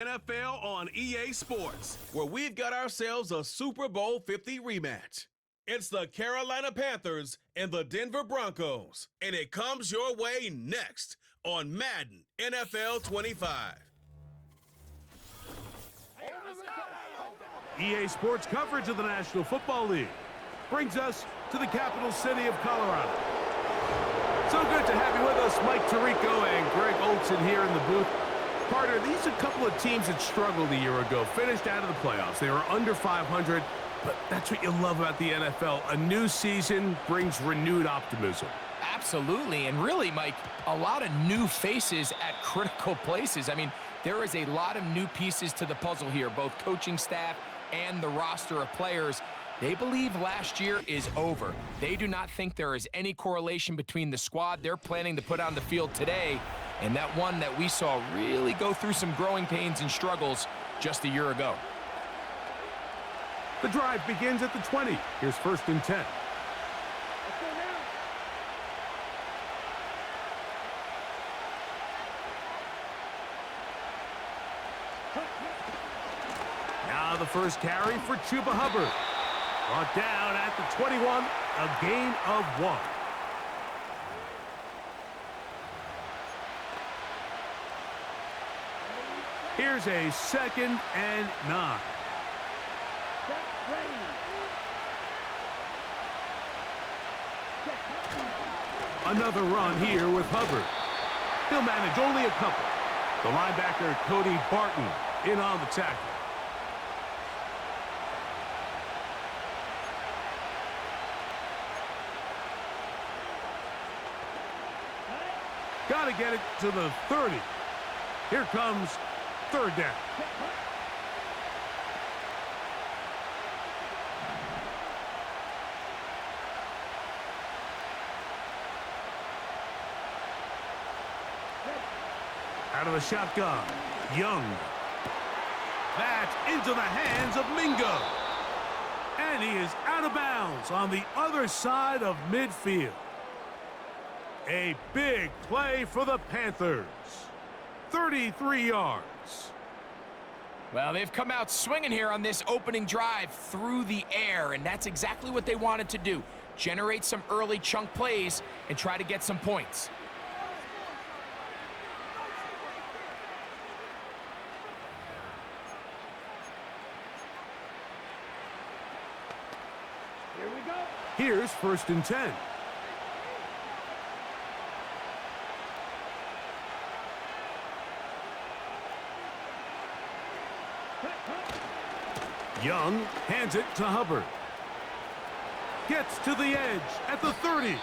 NFL on EA Sports, where we've got ourselves a Super Bowl 50 rematch. It's the Carolina Panthers and the Denver Broncos, and it comes your way next on Madden NFL 25. EA Sports coverage of the National Football League brings us to the capital city of Colorado. So good to have you with us, Mike Tirico and Greg Olson here in the booth. Carter, these are a couple of teams that struggled a year ago, finished out of the playoffs. They were under 500, but that's what you love about the NFL. A new season brings renewed optimism. Absolutely, and really, Mike, a lot of new faces at critical places. I mean, there is a lot of new pieces to the puzzle here, both coaching staff and the roster of players. They believe last year is over. They do not think there is any correlation between the squad they're planning to put on the field today and that one that we saw really go through some growing pains and struggles just a year ago. The drive begins at the 20. Here's 1st and 10. Now the first carry for Chuba Hubbard. Brought down at the 21, a gain of 1. Here's a 2nd and 9. Another run here with Hubbard. He'll manage only a couple. The linebacker, Cody Barton, in on the tackle. Got to get it to the 30. Here comes 3rd down. Out of the shotgun, Young. That's into the hands of Mingo. And he is out of bounds on the other side of midfield. A big play for the Panthers. 33 yards. Well, they've come out swinging here on this opening drive through the air, and that's exactly what they wanted to do. Generate some early chunk plays and try to get some points. Here we go. Here's 1st and 10. Young hands it to Hubbard. Gets to the edge at the 30.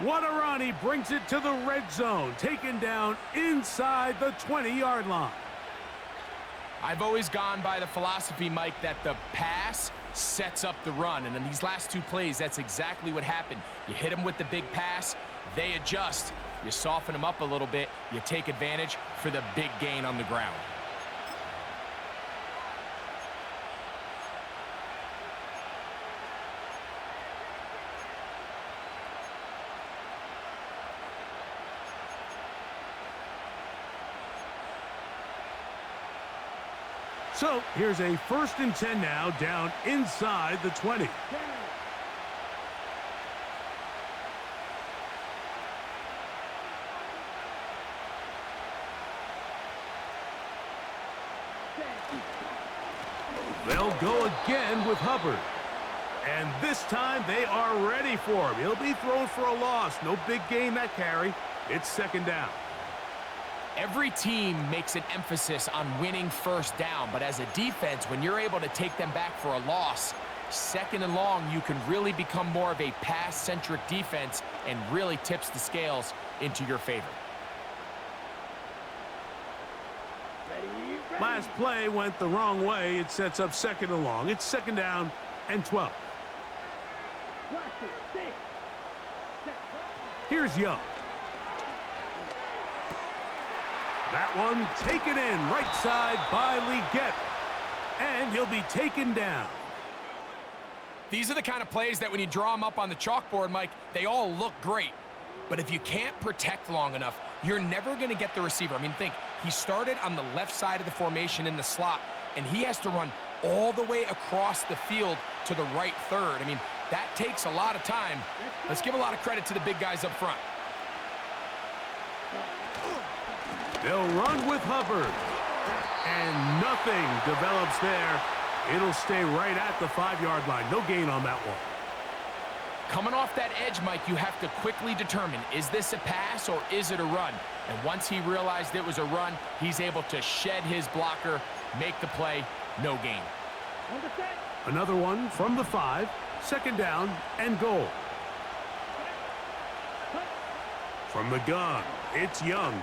Wadarani brings it to the red zone, taken down inside the 20-yard line. I've always gone by the philosophy, Mike, that the pass sets up the run. And in these last 2 plays, that's exactly what happened. You hit them with the big pass, they adjust. You soften them up a little bit, you take advantage for the big gain on the ground. So here's a 1st and 10 now, down inside the 20. They'll go again with Hubbard. And this time they are ready for him. He'll be thrown for a loss. No big gain that carry. It's 2nd down. Every team makes an emphasis on winning 1st down, but as a defense, when you're able to take them back for a loss, 2nd and long, you can really become more of a pass-centric defense and really tips the scales into your favor. Last play went the wrong way. It sets up 2nd and long. It's 2nd down and 12. Here's Young. That one taken in right side by Leggett. And he'll be taken down. These are the kind of plays that when you draw them up on the chalkboard, Mike, they all look great. But if you can't protect long enough, you're never going to get the receiver. I mean, think, He started on the left side of the formation in the slot, and he has to run all the way across the field to the right third. I mean, that takes a lot of time. Let's give a lot of credit to the big guys up front. They'll run with Hubbard. And nothing develops there. It'll stay right at the 5-yard line. No gain on that one. Coming off that edge, Mike, you have to quickly determine, is this a pass or is it a run? And once he realized it was a run, he's able to shed his blocker, make the play, no gain. Another one from the 5, 2nd down and goal. From the gun, it's Young.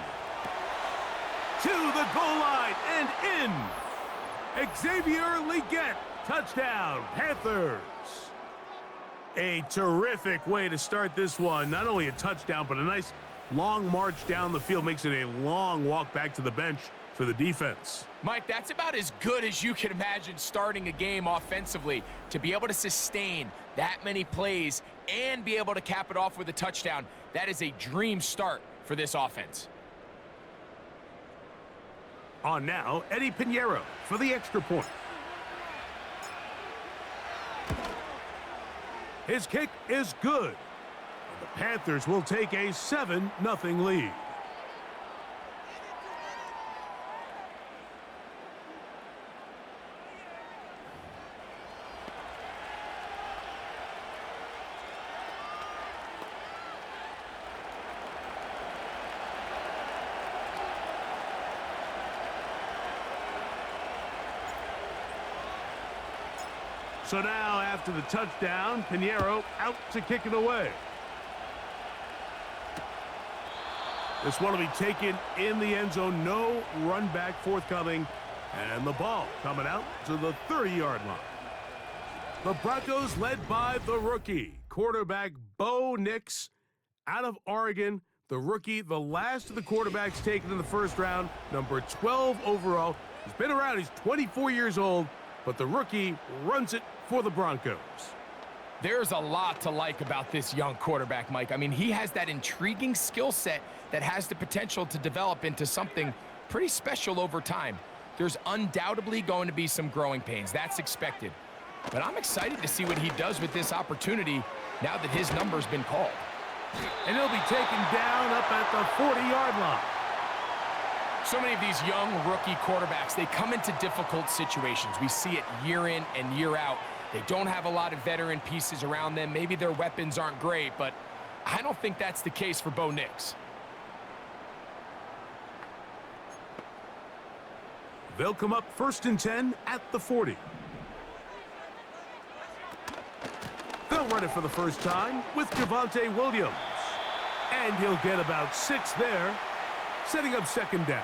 To the goal line and in. Xavier Leggett, touchdown, Panthers. A terrific way to start this one. Not only a touchdown, but a nice long march down the field. Makes it a long walk back to the bench for the defense. Mike, that's about as good as you can imagine starting a game offensively. To be able to sustain that many plays and be able to cap it off with a touchdown, that is a dream start for this offense. On now, Eddie Pinheiro for the extra point. His kick is good. And the Panthers will take a 7-0 lead. So now, after the touchdown, Pinheiro out to kick it away. This one will be taken in the end zone. No run back forthcoming. And the ball coming out to the 30-yard line. The Broncos led by the rookie, quarterback Bo Nix out of Oregon. The rookie, the last of the quarterbacks taken in the first round, number 12 overall. He's been around. He's 24 years old. But the rookie runs it for the Broncos. There's a lot to like about this young quarterback, Mike. I mean, he has that intriguing skill set that has the potential to develop into something pretty special over time. There's undoubtedly going to be some growing pains. That's expected. But I'm excited to see what he does with this opportunity now that his number's been called. And he'll be taken down up at the 40-yard line. So many of these young rookie quarterbacks, they come into difficult situations. We see it year in and year out. They don't have a lot of veteran pieces around them. Maybe their weapons aren't great, but I don't think that's the case for Bo Nix. They'll come up 1st and 10 at the 40. They'll run it for the first time with Javonte Williams. And he'll get about 6 there, setting up 2nd down.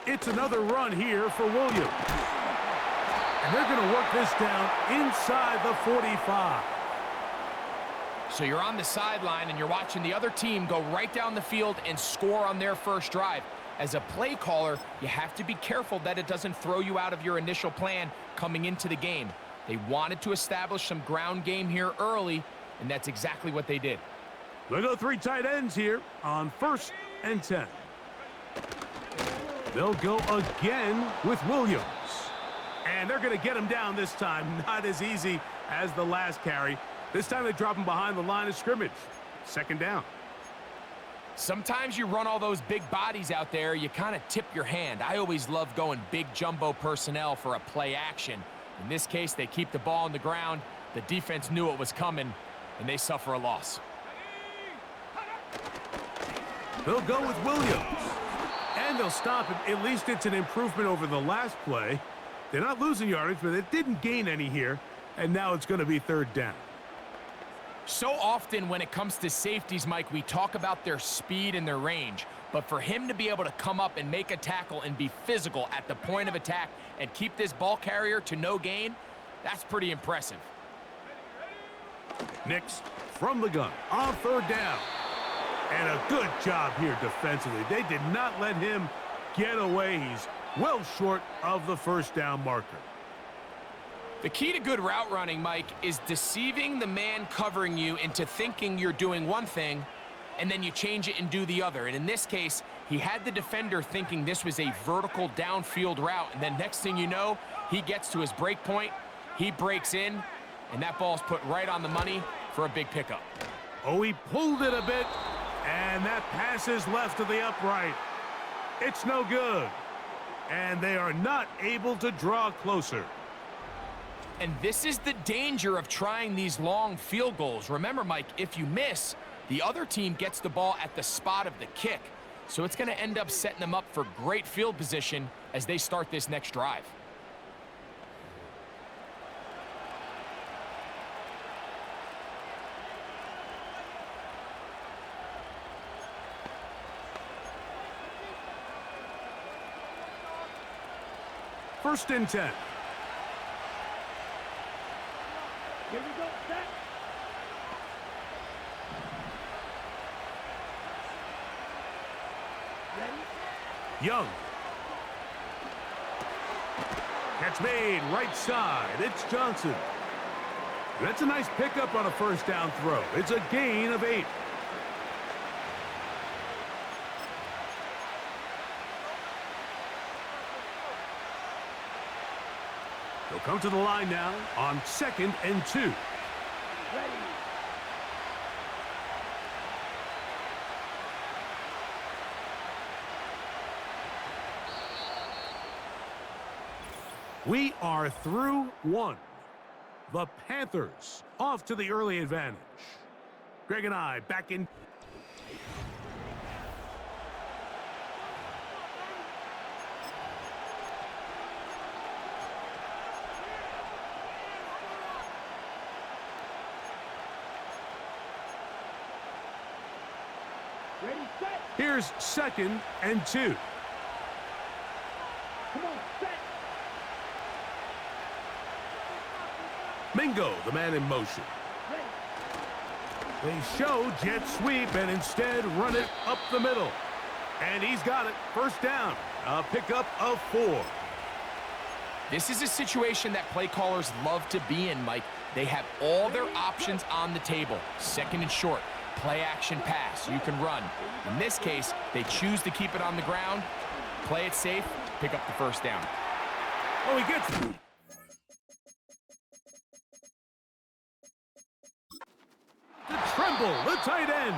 It's another run here for Williams. And they're going to work this down inside the 45. So you're on the sideline and you're watching the other team go right down the field and score on their first drive. As a play caller, you have to be careful that it doesn't throw you out of your initial plan coming into the game. They wanted to establish some ground game here early, and that's exactly what they did. They'll go 3 tight ends here on 1st and 10. They'll go again with Williams. And they're going to get him down this time. Not as easy as the last carry. This time they drop him behind the line of scrimmage. 2nd down. Sometimes you run all those big bodies out there, you kind of tip your hand. I always love going big jumbo personnel for a play action. In this case, they keep the ball on the ground. The defense knew it was coming, and they suffer a loss. They'll go with Williams. And they'll stop it. At least it's an improvement over the last play. They're not losing yardage, but they didn't gain any here. And now it's going to be 3rd down. So often when it comes to safeties, Mike, we talk about their speed and their range. But for him to be able to come up and make a tackle and be physical at the point of attack and keep this ball carrier to no gain, that's pretty impressive. Nix from the gun on third down. And a good job here defensively. They did not let him get away. He's well short of the first down marker. The key to good route running, Mike, is deceiving the man covering you into thinking you're doing one thing, and then you change it and do the other. And in this case, he had the defender thinking this was a vertical downfield route, and then next thing you know, he gets to his break point, he breaks in, and that ball's put right on the money for a big pickup. Oh, he pulled it a bit, and that pass is left to the upright. It's no good, and they are not able to draw closer. And this is the danger of trying these long field goals. Remember, Mike, if you miss, the other team gets the ball at the spot of the kick. So it's going to end up setting them up for great field position as they start this next drive. First and 10. Here we go, set. Ready? Young. Catch made, right side. It's Johnson. That's a nice pickup on a first down throw. It's a gain of 8. They'll come to the line now on 2nd and 2. Ready. We are through 1. The Panthers off to the early advantage. Greg and I back in. Ready, set. Here's 2nd and 2. Come on, set. Mingo, the man in motion. Ready. They show jet sweep and instead run it up the middle. And he's got it. First down. A pickup of 4. This is a situation that play callers love to be in, Mike. They have all their options on the table. 2nd and short. Play action pass. You can run. In this case, they choose to keep it on the ground, play it safe, pick up the first down. Oh, he gets it. To Tremble, the tight end.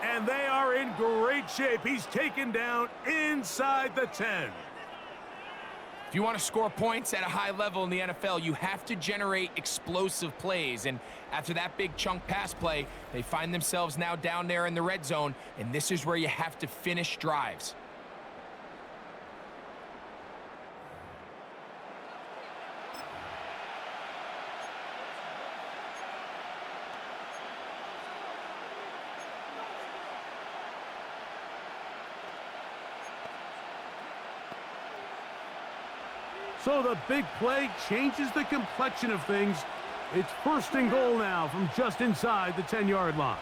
And they are in great shape. He's taken down inside the 10. If you want to score points at a high level in the NFL, you have to generate explosive plays. And after that big chunk pass play, they find themselves now down there in the red zone, and this is where you have to finish drives. So the big play changes the complexion of things. It's 1st and goal now from just inside the 10-yard line.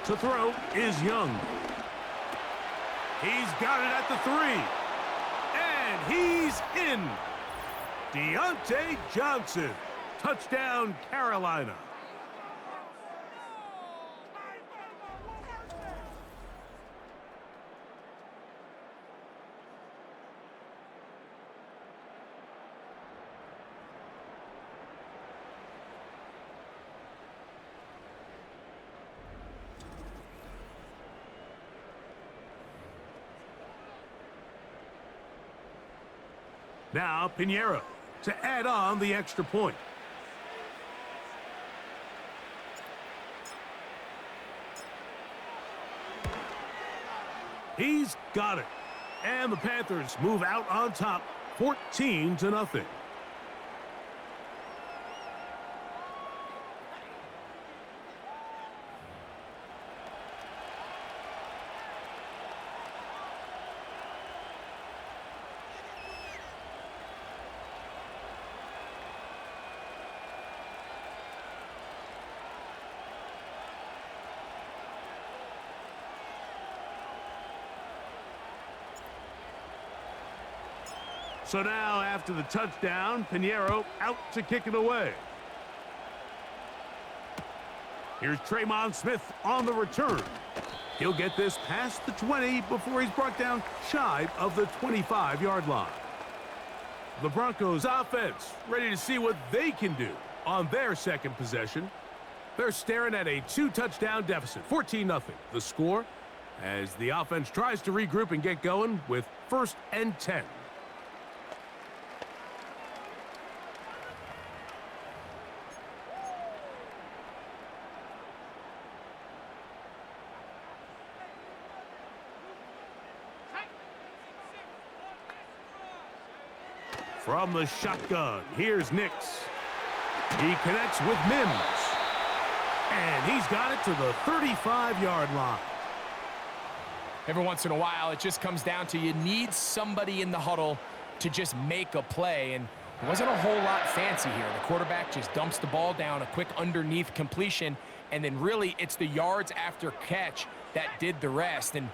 To throw is Young. He's got it at the 3. And he's in. Deontay Johnson. Touchdown, Carolina. Now, Pinheiro to add on the extra point. He's got it. And the Panthers move out on top, 14-0. So now, after the touchdown, Pinheiro out to kick it away. Here's Traymon Smith on the return. He'll get this past the 20 before he's brought down shy of the 25-yard line. The Broncos offense ready to see what they can do on their second possession. They're staring at a 2-touchdown deficit, 14-0. The score as the offense tries to regroup and get going with 1st and 10. From the shotgun, here's Nix. He connects with Mims. And he's got it to the 35-yard line. Every once in a while, it just comes down to you need somebody in the huddle to just make a play. And it wasn't a whole lot fancy here. The quarterback just dumps the ball down, a quick underneath completion, and then really it's the yards after catch that did the rest. And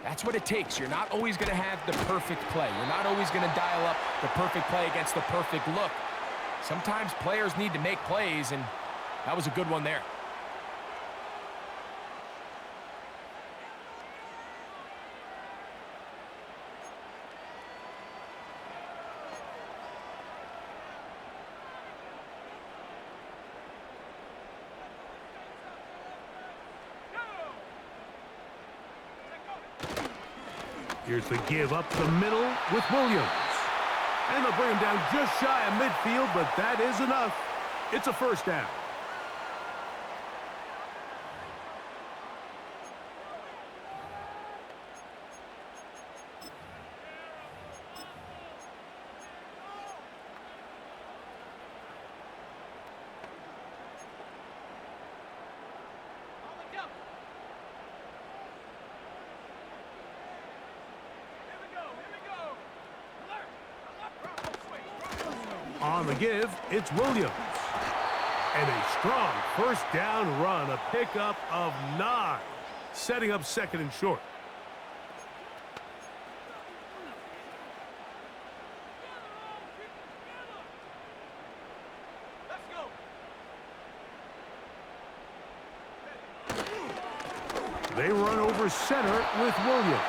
that's what it takes. You're not always going to have the perfect play. You're not always going to dial up the perfect play against the perfect look. Sometimes players need to make plays, and that was a good one there. Here's the give up the middle with Williams. And they'll bring him down just shy of midfield, but that is enough. It's a 1st down. On the give, it's Williams. And a strong 1st down run, a pickup of 9, setting up 2nd and short. They run over center with Williams.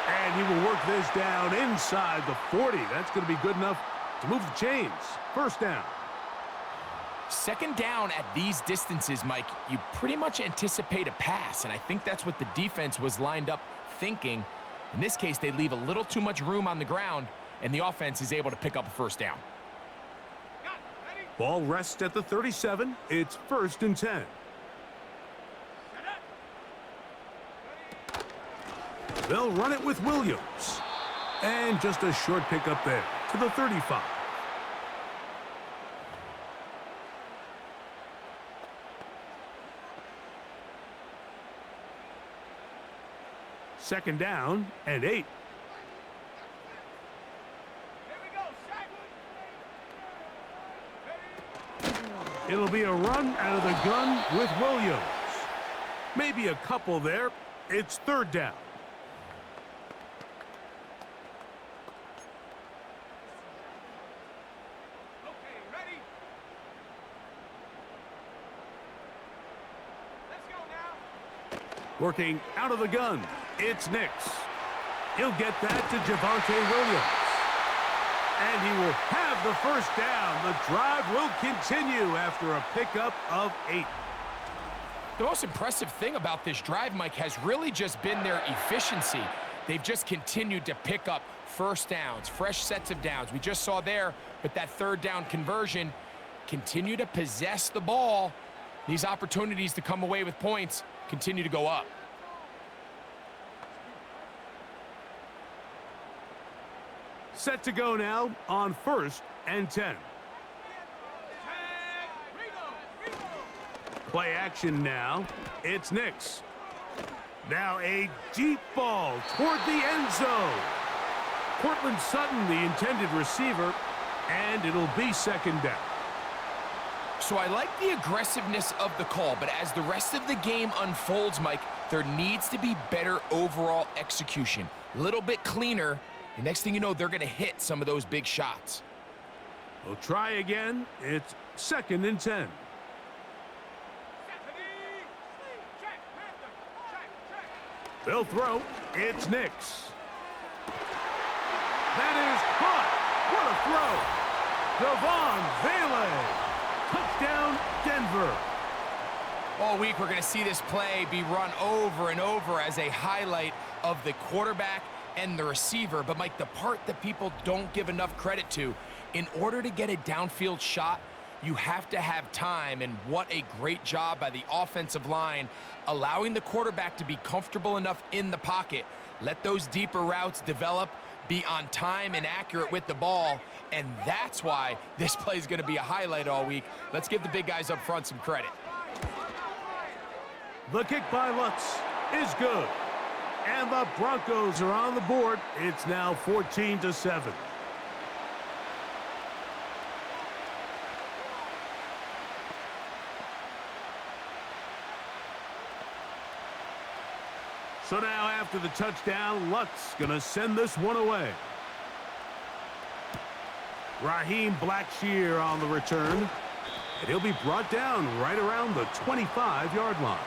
And he will work this down inside the 40. That's going to be good enough to move the chains. 1st down. 2nd down at these distances, Mike, you pretty much anticipate a pass, and I think that's what the defense was lined up thinking. In this case, they leave a little too much room on the ground, and the offense is able to pick up a 1st down. Ball rests at the 37. It's 1st and 10. They'll run it with Williams. And just a short pickup there to the 35. Second down and 8. It'll be a run out of the gun with Williams. Maybe a couple there. It's 3rd down. Working out of the gun, it's Nix. He'll get that to Javonte Williams. And he will have the 1st down. The drive will continue after a pickup of 8. The most impressive thing about this drive, Mike, has really just been their efficiency. They've just continued to pick up 1st downs, fresh sets of downs. We just saw there with that 3rd down conversion, continue to possess the ball. These opportunities to come away with points continue to go up. Set to go now on 1st and 10. Play action now. It's Nix. Now a deep ball toward the end zone. Cortland Sutton, the intended receiver, and it'll be 2nd down. So I like the aggressiveness of the call, but as the rest of the game unfolds, Mike, there needs to be better overall execution. A little bit cleaner And next thing you know, they're going to hit some of those big shots. We'll try again. It's 2nd and 10. They'll throw. It's Nix. That is caught. What a throw. Devon Vele. Touchdown, Denver. All week, we're going to see this play be run over and over as a highlight of the quarterback and the receiver. But, Mike, the part that people don't give enough credit to, in order to get a downfield shot, you have to have time, and what a great job by the offensive line, allowing the quarterback to be comfortable enough in the pocket, let those deeper routes develop, be on time and accurate with the ball, and that's why this play is going to be a highlight all week. Let's give the big guys up front some credit. The kick by Lutz is good, and the Broncos are on the board. It's now 14-7. So now after the touchdown, Lutz gonna send this one away. Raheem Blackshear on the return, and he'll be brought down right around the 25-yard line.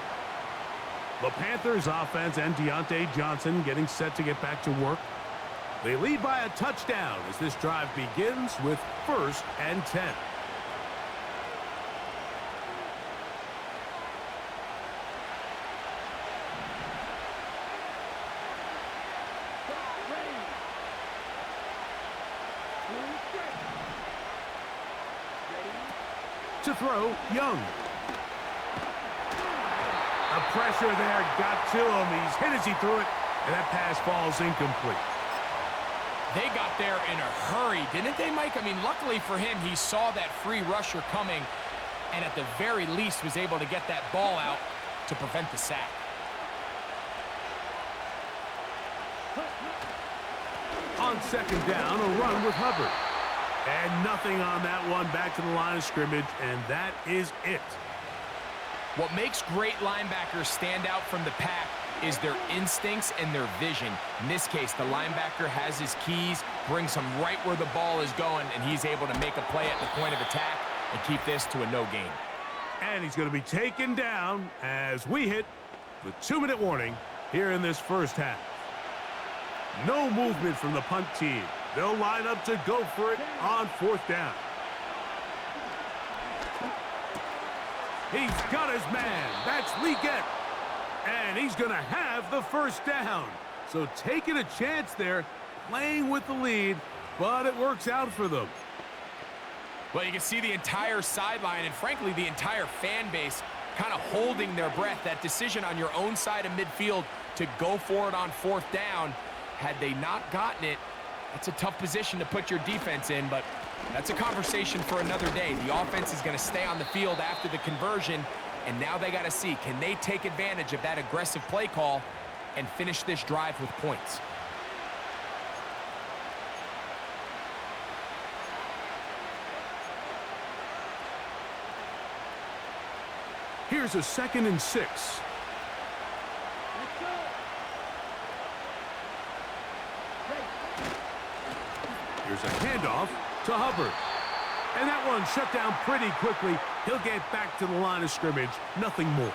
The Panthers offense and Deontay Johnson getting set to get back to work. They lead by a touchdown as this drive begins with 1st and 10. To throw, Young. The pressure there got to him. He's hit as he threw it, and that pass falls incomplete. They got there in a hurry, didn't they, Mike? I mean, luckily for him, he saw that free rusher coming, and at the very least was able to get that ball out to prevent the sack. On 2nd down, a run with Hubbard. And nothing on that one, back to the line of scrimmage, and that is it. What makes great linebackers stand out from the pack is their instincts and their vision. In this case, the linebacker has his keys, brings him right where the ball is going, and he's able to make a play at the point of attack and keep this to a no gain. And he's going to be taken down as we hit the 2-minute warning here in this first half. No movement from the punt team. They'll line up to go for it on 4th down. He's got his man. That's Leggett. And he's going to have the 1st down. So taking a chance there, playing with the lead, but it works out for them. Well, you can see the entire sideline and, frankly, the entire fan base kind of holding their breath. That decision on your own side of midfield to go for it on 4th down, had they not gotten it, that's a tough position to put your defense in, but that's a conversation for another day. The offense is going to stay on the field after the conversion, and now they got to see, can they take advantage of that aggressive play call and finish this drive with points? Here's a 2nd and 6. Here's a handoff to Hubbard. And that one shut down pretty quickly. He'll get back to the line of scrimmage. Nothing more.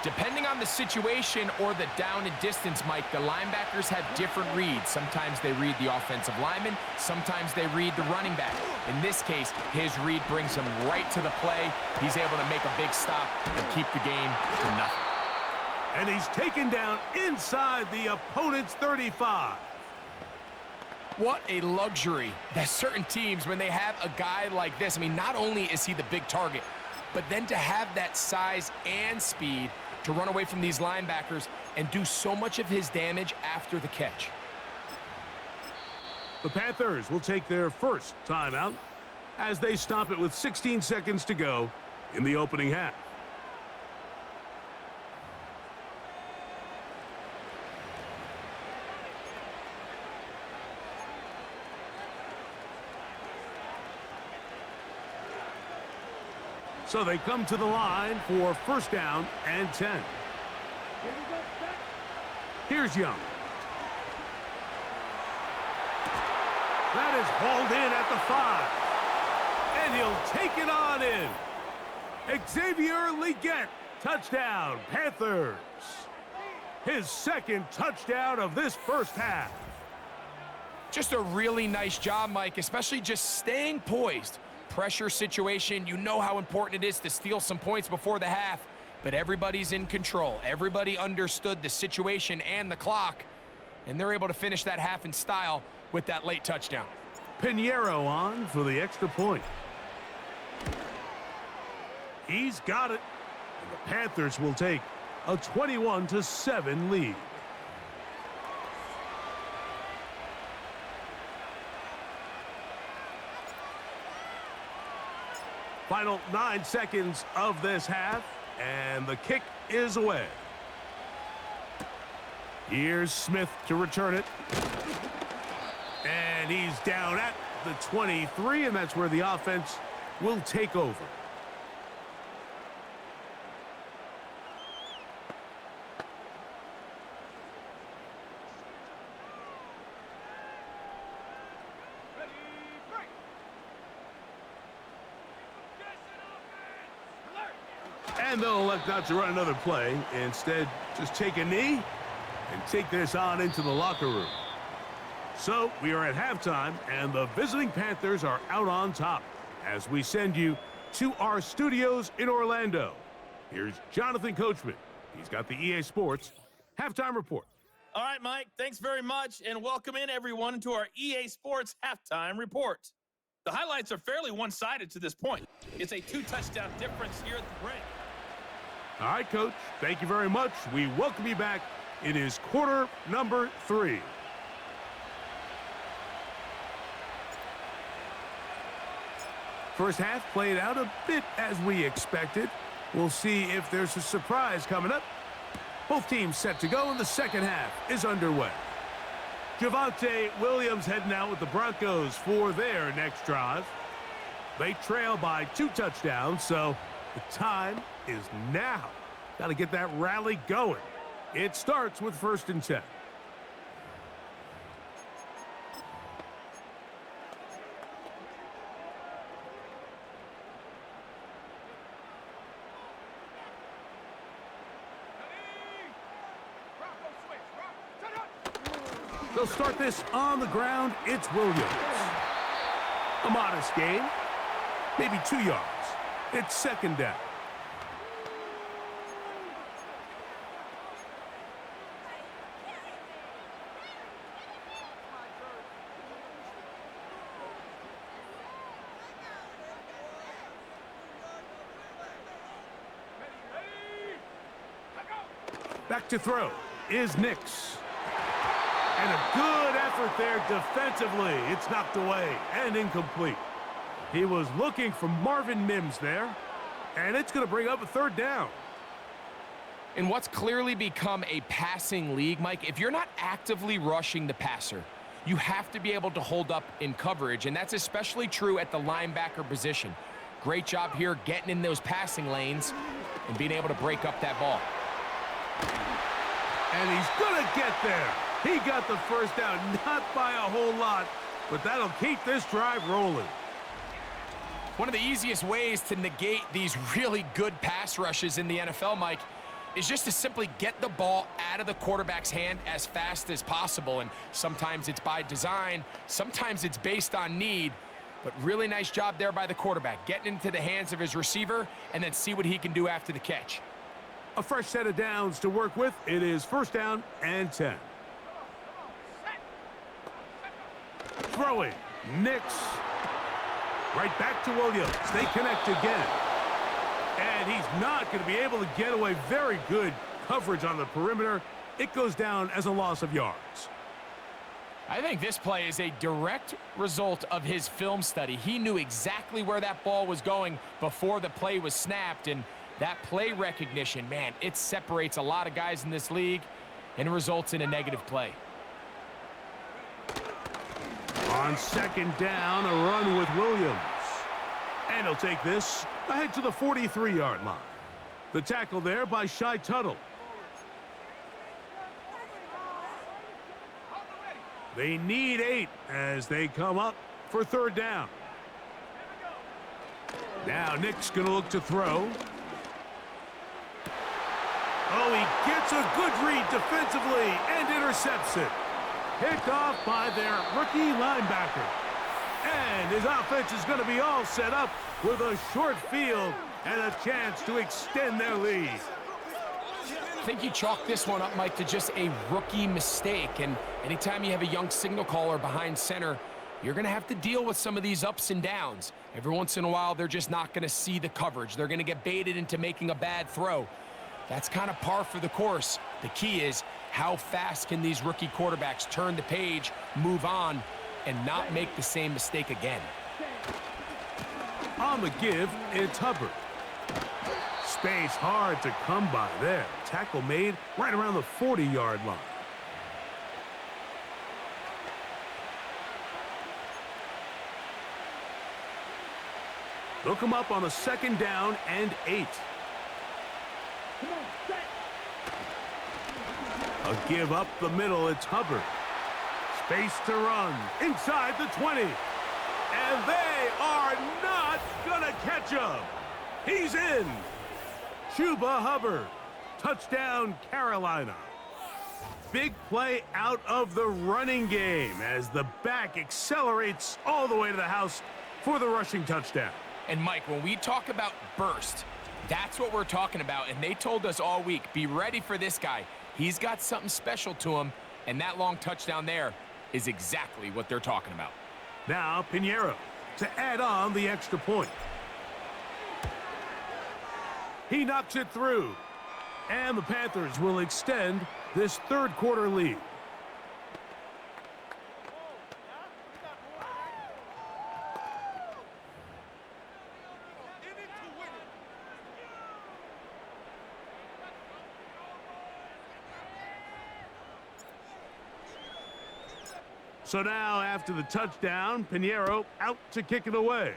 Depending on the situation or the down and distance, Mike, the linebackers have different reads. Sometimes they read the offensive lineman. Sometimes they read the running back. In this case, his read brings him right to the play. He's able to make a big stop and keep the game to nothing. And he's taken down inside the opponent's 35. What a luxury that certain teams, when they have a guy like this, I mean, not only is he the big target, but then to have that size and speed to run away from these linebackers and do so much of his damage after the catch. The Panthers will take their first timeout as they stop it with 16 seconds to go in the opening half. So they come to the line for 1st down and 10. Here's Young. That is hauled in at the 5. And he'll take it on in. Xavier Legette, touchdown, Panthers. His second touchdown of this first half. Just a really nice job, Mike, especially just staying poised. Pressure situation, you know how important it is to steal some points before the half, but everybody's in control. Everybody understood the situation and the clock, and they're able to finish that half in style with that late touchdown. Pinheiro on for the extra point. He's got it. And the Panthers will take a 21-7 lead. Final 9 seconds of this half, and the kick is away. Here's Smith to return it. And he's down at the 23, and that's where the offense will take over. And they'll elect not to run another play. Instead, just take a knee and take this on into the locker room. So we are at halftime, and the visiting Panthers are out on top as we send you to our studios in Orlando. Here's Jonathan Coachman. He's got the EA Sports halftime report. All right, Mike, thanks very much, and welcome in everyone to our EA Sports halftime report. The highlights are fairly one-sided to this point. It's a 2-touchdown difference here at the break. All right, Coach, thank you very much. We welcome you back. It is quarter number 3. First half played out a bit as we expected. We'll see if there's a surprise coming up. Both teams set to go, and the second half is underway. Javonte Williams heading out with the Broncos for their next drive. They trail by 2 touchdowns, so the time is now. Got to get that rally going. It starts with 1st and 10. They'll start this on the ground. It's Williams. A modest gain, maybe 2 yards. It's 2nd down. Back to throw is Nix. And a good effort there defensively. It's knocked away and incomplete. He was looking for Marvin Mims there, and it's going to bring up a 3rd down. In what's clearly become a passing league, Mike, if you're not actively rushing the passer, you have to be able to hold up in coverage, and that's especially true at the linebacker position. Great job here getting in those passing lanes and being able to break up that ball. And he's going to get there. He got the 1st down, not by a whole lot, but that'll keep this drive rolling. One of the easiest ways to negate these really good pass rushes in the NFL, Mike, is just to simply get the ball out of the quarterback's hand as fast as possible. And sometimes it's by design, sometimes it's based on need, but really nice job there by the quarterback, getting into the hands of his receiver and then see what he can do after the catch. A fresh set of downs to work with. It is 1st down and 10. Throwing, Nix. Right back to Williams. They connect again. And he's not going to be able to get away. Very good coverage on the perimeter. It goes down as a loss of yards. I think this play is a direct result of his film study. He knew exactly where that ball was going before the play was snapped, and that play recognition, man, it separates a lot of guys in this league and results in a negative play. On 2nd down, a run with Williams. And he'll take this ahead to the 43-yard line. The tackle there by Shai Tuttle. They need 8 as they come up for third down. Now Nick's going to look to throw. Oh, he gets a good read defensively and intercepts it. Picked off by their rookie linebacker. And his offense is going to be all set up with a short field and a chance to extend their lead. I think you chalk this one up, Mike, to just a rookie mistake. And anytime you have a young signal caller behind center, you're going to have to deal with some of these ups and downs. Every once in a while, they're just not going to see the coverage. They're going to get baited into making a bad throw. That's kind of par for the course. The key is how fast can these rookie quarterbacks turn the page, move on, and not make the same mistake again. On the give, it's Hubbard. Space hard to come by there. Tackle made right around the 40-yard line. Look him up on a second down and 8. Come on, set. A give up the middle, it's Hubbard. Space to run inside the 20. And they are not gonna catch him. He's in. Chuba Hubbard. Touchdown, Carolina. Big play out of the running game as the back accelerates all the way to the house for the rushing touchdown. And Mike, when we talk about burst, that's what we're talking about. And they told us all week, be ready for this guy. He's got something special to him, and that long touchdown there is exactly what they're talking about. Now Pinheiro to add on the extra point. He knocks it through, and the Panthers will extend this third quarter lead. So now, after the touchdown, Pinheiro out to kick it away.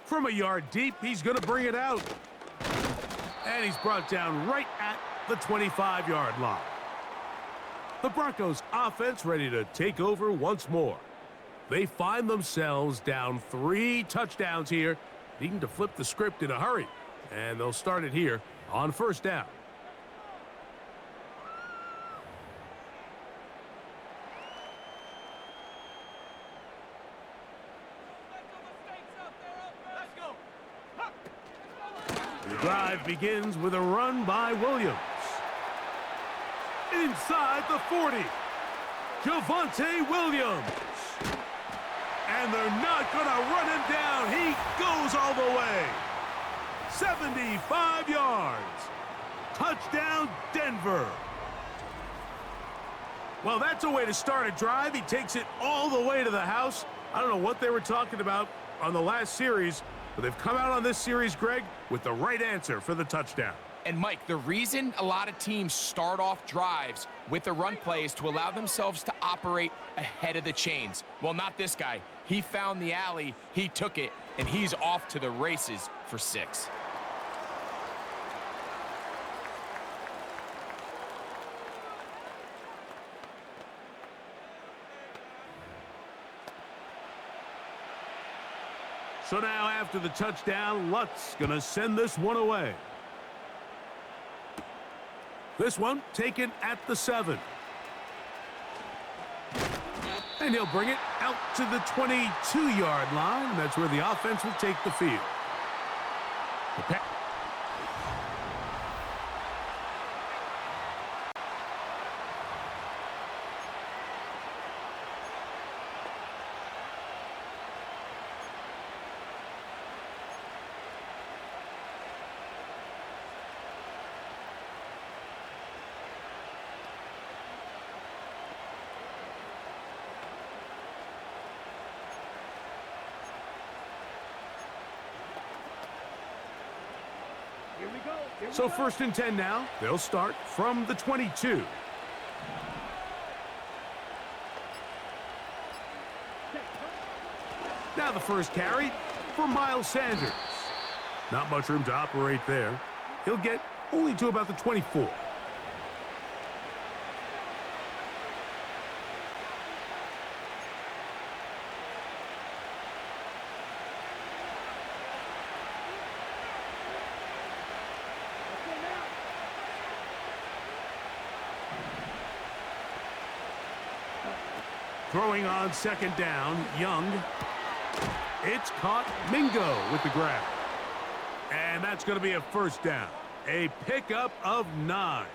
From a yard deep, he's going to bring it out. And he's brought down right at the 25-yard line. The Broncos offense ready to take over once more. They find themselves down 3 touchdowns here, needing to flip the script in a hurry. And they'll start it here on first down. The drive begins with a run by Williams. Inside the 40. Javonte Williams. And they're not going to run him down. He goes all the way. 75 yards. Touchdown, Denver. Well, that's a way to start a drive. He takes it all the way to the house. I don't know what they were talking about on the last series, but they've come out on this series, Greg, with the right answer for the touchdown. And Mike, the reason a lot of teams start off drives with a run play is to allow themselves to operate ahead of the chains. Well, not this guy. He found the alley, he took it, and he's off to the races for 6. So now after the touchdown, Lutz going to send this one away. This one taken at the 7. And he'll bring it out to the 22-yard line. That's where the offense will take the field. So first and 10 now. They'll start from the 22. Now the first carry for Miles Sanders. Not much room to operate there. He'll get only to about the 24. Throwing on second down, Young. It's caught. Mingo with the grab. And that's going to be a first down. A pickup of 9.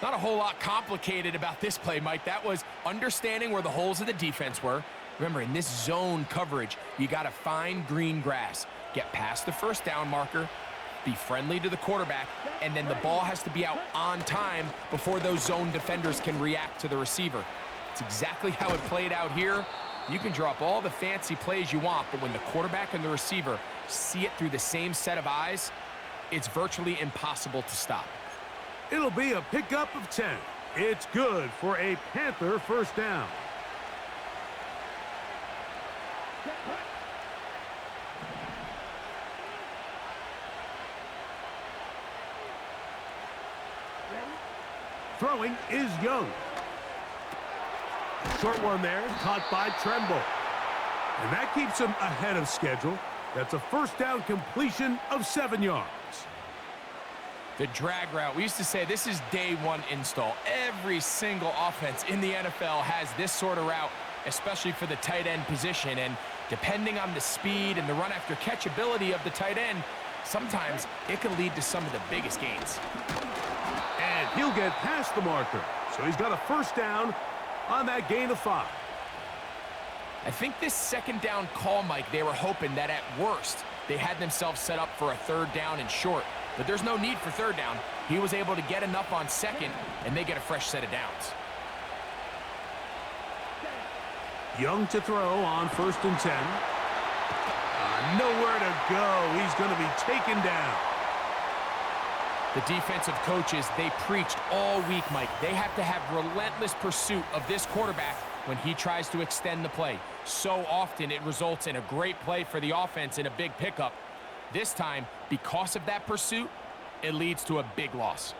Not a whole lot complicated about this play, Mike. That was understanding where the holes of the defense were. Remember, in this zone coverage, you got to find green grass. Get past the first down marker, be friendly to the quarterback, and then the ball has to be out on time before those zone defenders can react to the receiver. It's exactly how it played out here. You can drop all the fancy plays you want, but when the quarterback and the receiver see it through the same set of eyes, it's virtually impossible to stop. It'll be a pickup of 10. It's good for a Panther first down. Throwing is Young. Short one there, caught by Tremble. And that keeps him ahead of schedule. That's a first down completion of 7 yards. The drag route, we used to say this is day one install. Every single offense in the NFL has this sort of route, especially for the tight end position. And depending on the speed and the run after catch ability of the tight end, sometimes it can lead to some of the biggest gains. And he'll get past the marker. So he's got a first down on that gain of 5. I think this second down call, Mike, they were hoping that at worst they had themselves set up for a third down and short. But there's no need for third down. He was able to get enough on second, and they get a fresh set of downs. Young to throw on first and 10. Nowhere to go. He's going to be taken down. The defensive coaches, they preached all week, Mike. They have to have relentless pursuit of this quarterback when he tries to extend the play. So often it results in a great play for the offense and a big pickup. This time, because of that pursuit, it leads to a big loss.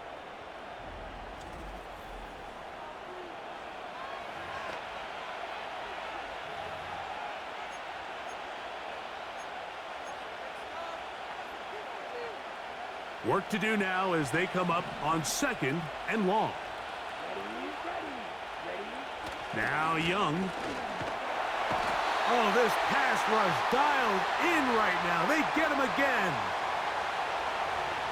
Work to do now as they come up on second and long. Now Young. Oh, this pass rush dialed in right now. They get him again.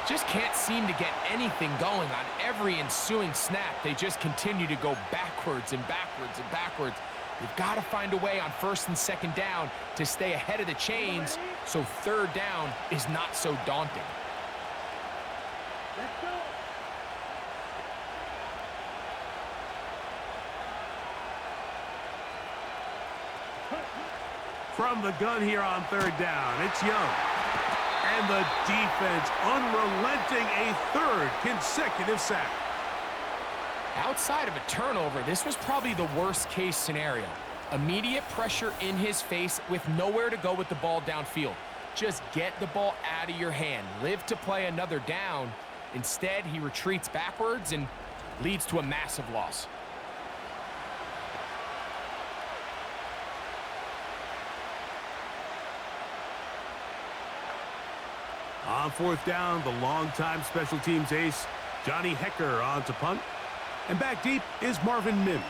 Just can't seem to get anything going on every ensuing snap. They just continue to go backwards and backwards and backwards. They've got to find a way on first and second down to stay ahead of the chains so third down is not so daunting. Let's go. From the gun here on third down, it's Young. And the defense unrelenting, a third consecutive sack. Outside of a turnover, this was probably the worst case scenario. Immediate pressure in his face with nowhere to go with the ball downfield. Just get the ball out of your hand. Live to play another down. Instead, he retreats backwards and leads to a massive loss. On fourth down, the longtime special teams ace, Johnny Hecker, on to punt. And back deep is Marvin Mims.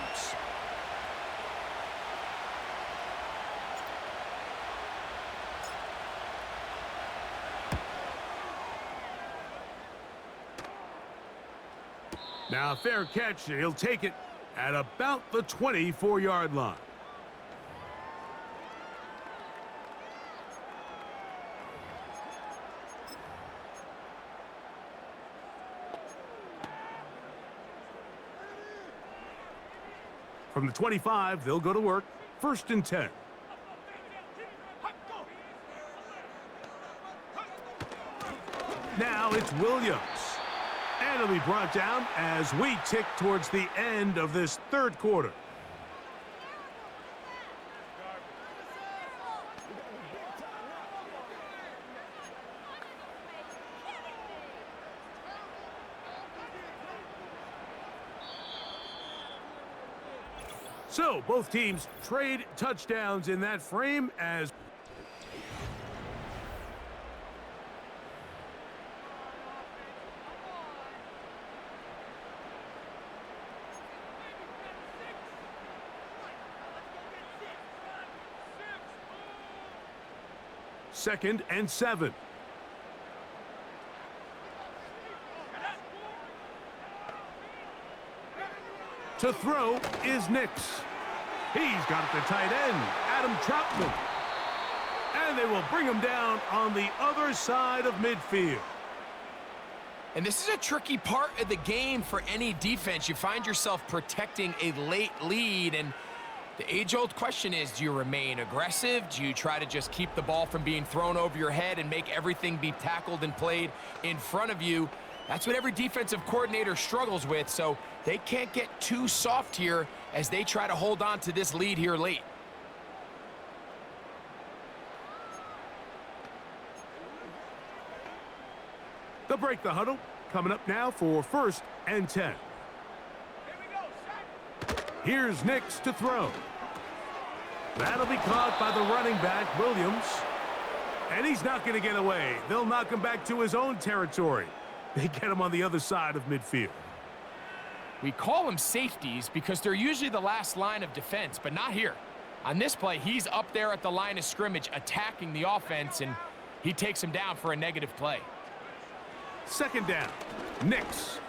Now a fair catch, and he'll take it at about the 24-yard line. From the 25, they'll go to work. First and 10. Now it's Williams. And it'll be brought down as we tick towards the end of this third quarter. So both teams trade touchdowns in that frame as 2nd and 7. To throw is Nix. He's got it to tight end, Adam Troutman. And they will bring him down on the other side of midfield. And this is a tricky part of the game for any defense. You find yourself protecting a late lead, and the age-old question is, do you remain aggressive? Do you try to just keep the ball from being thrown over your head and make everything be tackled and played in front of you? That's what every defensive coordinator struggles with, so they can't get too soft here as they try to hold on to this lead here late. They'll break the huddle. Coming up now for 1st and 10. Here's Nix to throw. That'll be caught by the running back, Williams. And he's not going to get away. They'll knock him back to his own territory. They get him on the other side of midfield. We call them safeties because they're usually the last line of defense, but not here. On this play, he's up there at the line of scrimmage attacking the offense, and he takes him down for a negative play. 2nd down. Nix.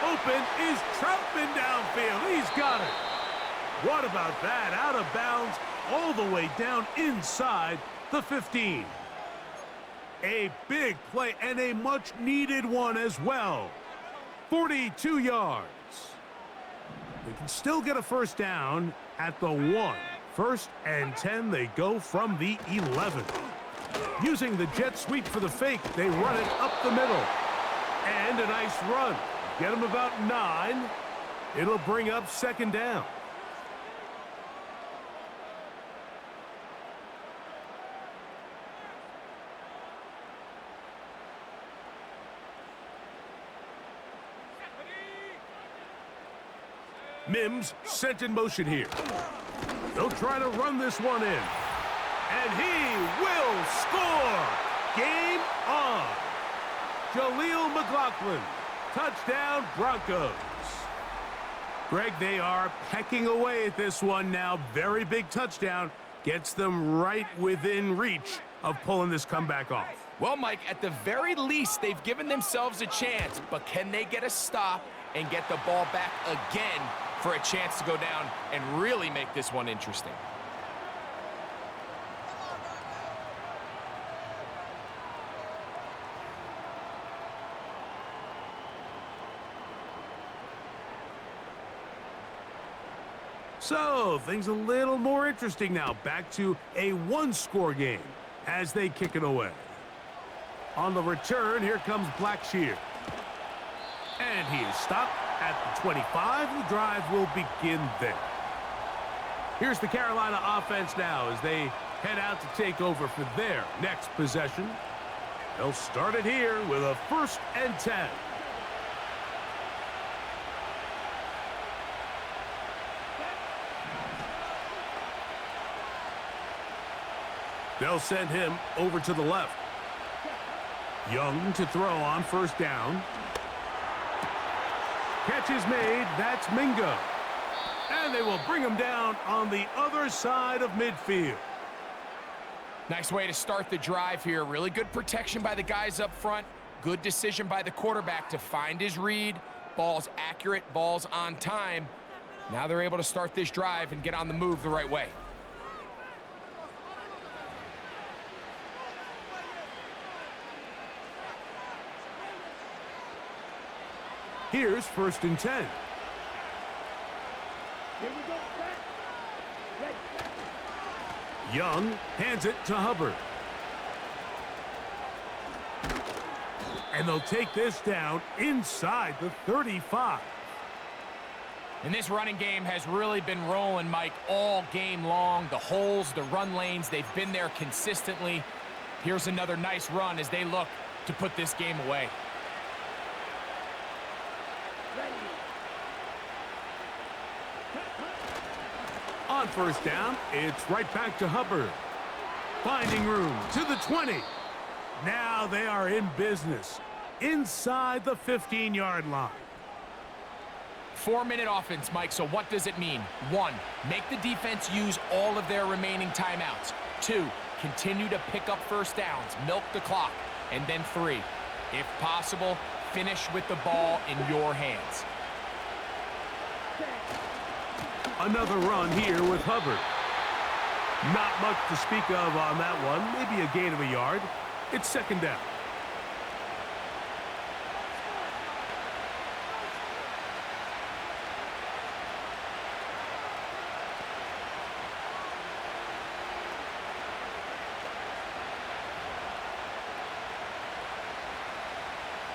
Open is Troutman downfield. He's got it. What about that? Out of bounds all the way down inside the 15. A big play and a much-needed one as well. 42 yards. They can still get a 1st down at the 1. 1st and 10, they go from the 11. Using the jet sweep for the fake, they run it up the middle. And a nice run. Get them about 9. It'll bring up 2nd down. Mims sent in motion here. They'll try to run this one in. And he will score! Game on! Jaleel McLaughlin. Touchdown, Broncos. Greg, they are pecking away at this one now. Very big touchdown. Gets them right within reach of pulling this comeback off. Well, Mike, at the very least, they've given themselves a chance, but can they get a stop and get the ball back again for a chance to go down and really make this one interesting? So, things a little more interesting now. Back to a 1-score game as they kick it away. On the return, here comes Blackshear. And he is stopped at the 25. The drive will begin there. Here's the Carolina offense now as they head out to take over for their next possession. They'll start it here with a 1st and 10. They'll send him over to the left. Young to throw on 1st down. Catch is made. That's Mingo. And they will bring him down on the other side of midfield. Nice way to start the drive here. Really good protection by the guys up front. Good decision by the quarterback to find his read. Ball's accurate, ball's on time. Now they're able to start this drive and get on the move the right way. Here's 1st and 10. Here we go, back. Right. Young hands it to Hubbard. And they'll take this down inside the 35. And this running game has really been rolling, Mike, all game long. The holes, the run lanes, they've been there consistently. Here's another nice run as they look to put this game away. On 1st down, it's right back to Hubbard. Finding room to the 20. Now they are in business inside the 15-yard line. 4-minute offense, Mike, so what does it mean? 1, make the defense use all of their remaining timeouts. 2, continue to pick up first downs, milk the clock, and then 3. If possible, finish with the ball in your hands. Another run here with Hubbard. Not much to speak of on that one. Maybe a gain of a yard. It's second down.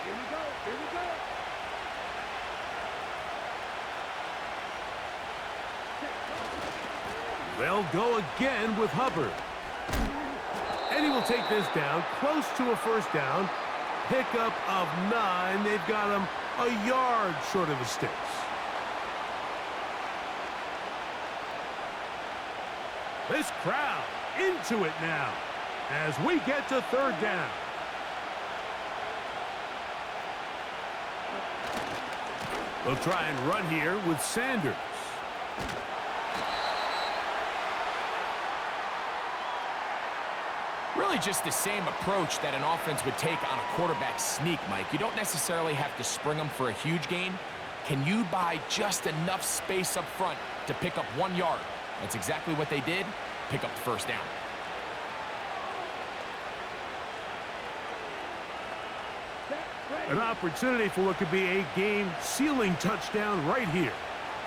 Here we go. Here we go. They'll go again with Hubbard. And he will take this down close to a first down. Pickup of 9. They've got him a yard short of the sticks. This crowd into it now as we get to third down. They'll try and run here with Sanders. Really just the same approach that an offense would take on a quarterback sneak, Mike. You don't necessarily have to spring them for a huge gain. Can you buy just enough space up front to pick up 1 yard? That's exactly what they did. Pick up the first down. An opportunity for what could be a game-sealing touchdown right here.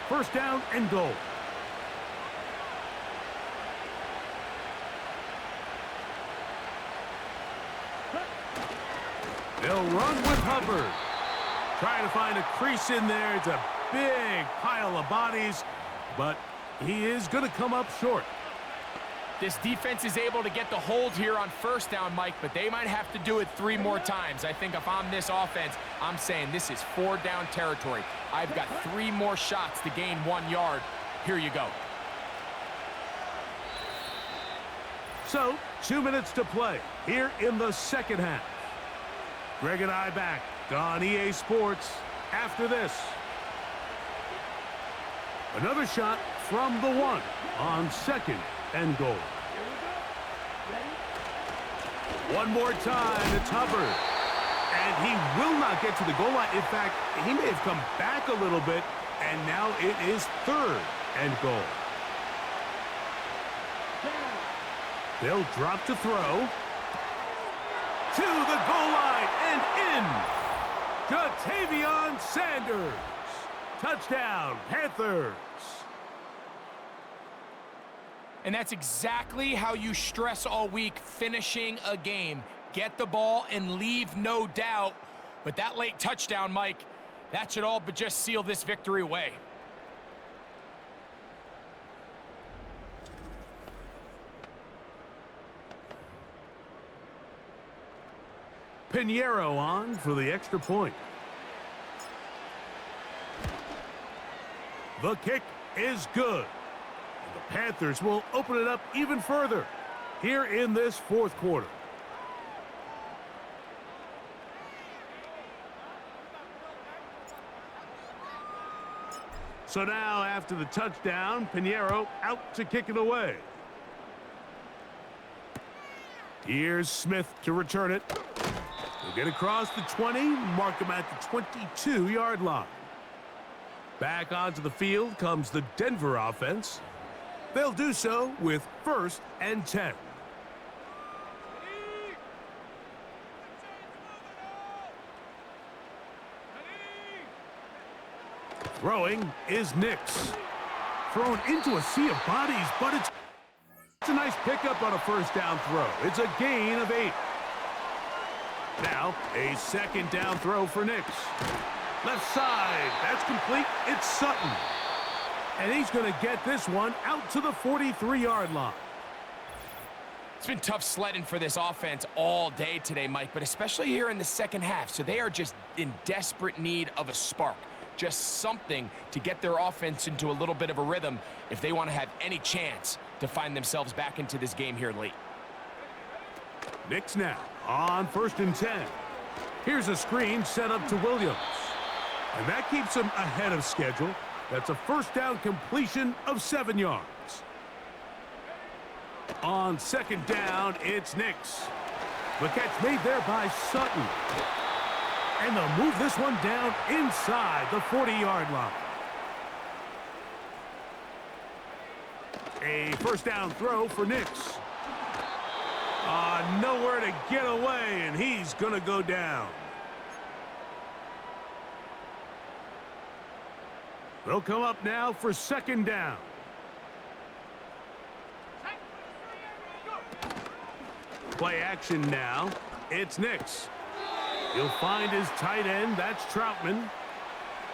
First down and goal. They'll run with Hubbard. Trying to find a crease in there. It's a big pile of bodies, but he is going to come up short. This defense is able to get the hold here on first down, Mike, but they might have to do it 3 more times. I think if I'm this offense, I'm saying this is 4 down territory. I've got 3 more shots to gain 1 yard. Here you go. So, 2 minutes to play here in the second half. Greg and I back on EA Sports after this. Another shot from the 1 on second and goal. One more time, it's Hubbard. And he will not get to the goal line. In fact, he may have come back a little bit, and now it is third and goal. They'll drop to throw. To the goal line and in. Jatavion Sanders. Touchdown, Panthers. And that's exactly how you stress all week, finishing a game. Get the ball and leave no doubt. But that late touchdown, Mike, that should all but just seal this victory away. Pinheiro on for the extra point. The kick is good. The Panthers will open it up even further here in this fourth quarter. So now after the touchdown, Pinheiro out to kick it away. Here's Smith to return it. He'll get across the 20, mark him at the 22-yard line. Back onto the field comes the Denver offense. They'll do so with 1st and 10. Throwing is Nix. Thrown into a sea of bodies, but it's a nice pickup on a first down throw. It's a gain of 8. Now, a second down throw for Nix. Left side, that's complete. It's Sutton. And he's going to get this one out to the 43-yard line. It's been tough sledding for this offense all day today, Mike, but especially here in the second half. So they are just in desperate need of a spark. Just something to get their offense into a little bit of a rhythm if they want to have any chance to find themselves back into this game here late. Nix now on 1st and 10. Here's a screen set up to Williams. And that keeps him ahead of schedule. That's a first down completion of 7 yards. On second down, it's Nix. The catch made there by Sutton. And they'll move this one down inside the 40-yard line. A first down throw for Nix. Nowhere to get away, and he's going to go down. They'll come up now for second down. Play action now. It's Nix. He'll find his tight end. That's Troutman.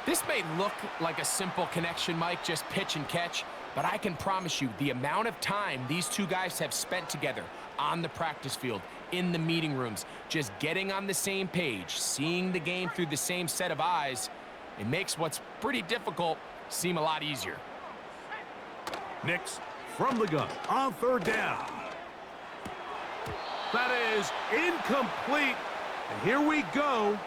This may look like a simple connection, Mike, just pitch and catch, but I can promise you the amount of time these two guys have spent together on the practice field, in the meeting rooms, just getting on the same page, seeing the game through the same set of eyes, it makes what's pretty difficult seem a lot easier. Nix from the gun on third down. That is incomplete. And here we go.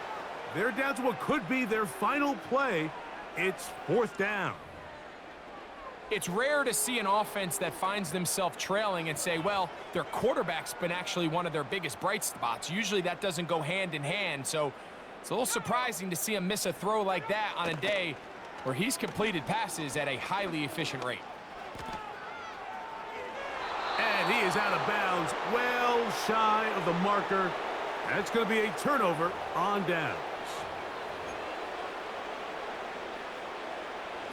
They're down to what could be their final play. It's fourth down. It's rare to see an offense that finds themselves trailing and say, well, their quarterback's been actually one of their biggest bright spots. Usually that doesn't go hand in hand, so it's a little surprising to see him miss a throw like that on a day where he's completed passes at a highly efficient rate. And he is out of bounds, well shy of the marker. That's going to be a turnover on downs.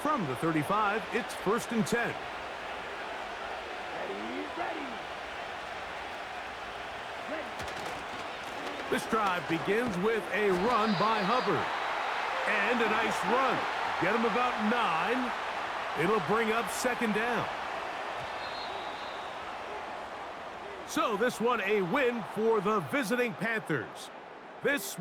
From the 35, it's 1st and 10. Ready, ready. This drive begins with a run by Hubbard. And a nice run. Get him about 9. It'll bring up second down. So this one a win for the visiting Panthers. This